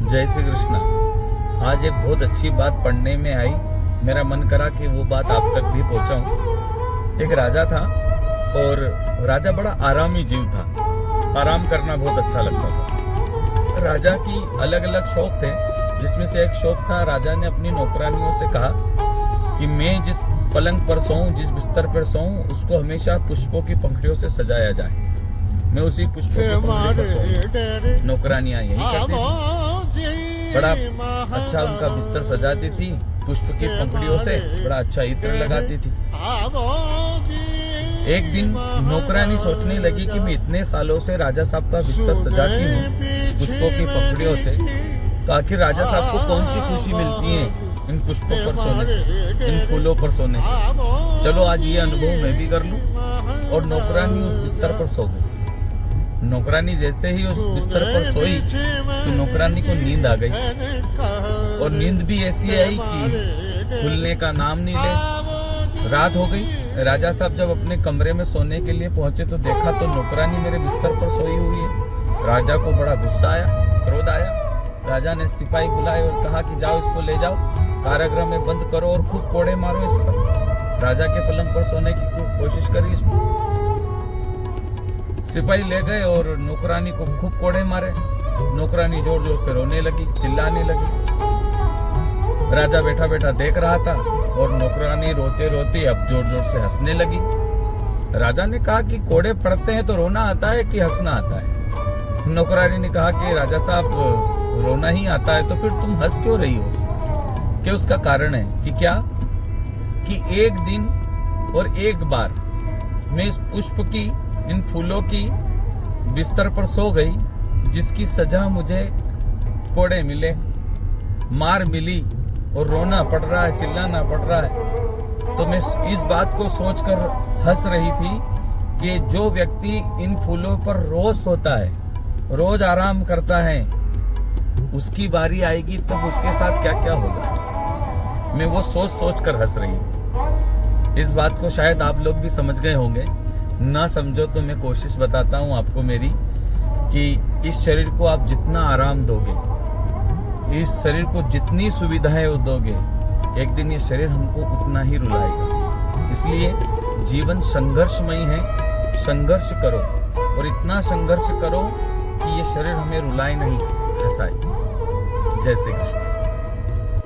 जय श्री कृष्णा। आज एक बहुत अच्छी बात पढ़ने में आई, मेरा मन करा कि वो बात आप तक भी पहुंचाऊं। एक राजा था और राजा बड़ा आरामी जीव था, आराम करना बहुत अच्छा लगता था। राजा की अलग अलग शौक थे, जिसमें से एक शौक था, राजा ने अपनी नौकरानियों से कहा कि मैं जिस पलंग पर सोऊं, जिस बिस्तर पर सोऊं, उसको हमेशा पुष्पों की पंखुड़ियों से सजाया जाए। मैं उसी पुष्पों की पंखुड़ी पर सोऊं। नौकरानियां यही करती थी, बड़ा अच्छा उनका बिस्तर सजाती थी, पुष्प की पंखुड़ियों से बड़ा अच्छा इत्र लगाती थी। एक दिन नौकरानी सोचने लगी कि मैं इतने सालों से राजा साहब का बिस्तर सजाती हूँ पुष्पों की पंखुड़ियों से, तो आखिर राजा साहब को कौन सी खुशी मिलती है इन पुष्पों पर सोने से, इन फूलों पर सोने से। चलो आज ये अनुभव मैं भी कर लूं। और नौकरानी उस बिस्तर पर सो गई। नौकरानी जैसे ही उस बिस्तर पर सोई तो नौकरानी को नींद आ गई, और नींद भी ऐसी आई कि खुलने का नाम नहीं ले। रात हो गई। राजा साहब जब अपने कमरे में सोने के लिए पहुंचे तो देखा तो नौकरानी मेरे बिस्तर पर सोई हुई है। राजा को बड़ा गुस्सा आया, क्रोध आया। राजा ने सिपाही बुलाए और कहा कि जाओ इसको ले जाओ, कारागृह में बंद करो और खूब कोड़े मारो इस पर। राजा के पलंग पर सोने की कोशिश करी इसमें। सिपाही ले गए और नौकरानी को खूब कोड़े मारे। नौकरानी जोर जोर से रोने लगी, चिल्लाने लगी। राजा बैठा बैठा देख रहा था और नौकरानी रोते रोते अब जोर जोर से हंसने लगी। राजा ने कहा कि कोड़े पड़ते हैं तो रोना आता है कि हंसना आता है। नौकरानी ने कहा कि राजा साहब रोना ही आता है, तो फिर तुम हंस क्यों रही हो? कि उसका कारण है कि क्या कि एक दिन और एक बार मैं इस पुष्प की, इन फूलों की बिस्तर पर सो गई, जिसकी सजा मुझे कोड़े मिले, मार मिली और रोना पड़ रहा है, चिल्लाना पड़ रहा है। तो मैं इस बात को सोचकर हंस रही थी कि जो व्यक्ति इन फूलों पर रोज सोता है, रोज आराम करता है, उसकी बारी आएगी तब उसके साथ क्या क्या होगा। मैं वो सोच सोच कर हंस रही हूँ। इस बात को शायद आप लोग भी समझ गए होंगे। ना समझो तो मैं कोशिश बताता हूँ आपको मेरी, कि इस शरीर को आप जितना आराम दोगे, इस शरीर को जितनी सुविधाएं वो दोगे, एक दिन ये शरीर हमको उतना ही रुलाएगा। इसलिए जीवन संघर्षमय है, संघर्ष करो और इतना संघर्ष करो कि ये शरीर हमें रुलाए नहीं, हंसाए। जय श्री कृष्ण।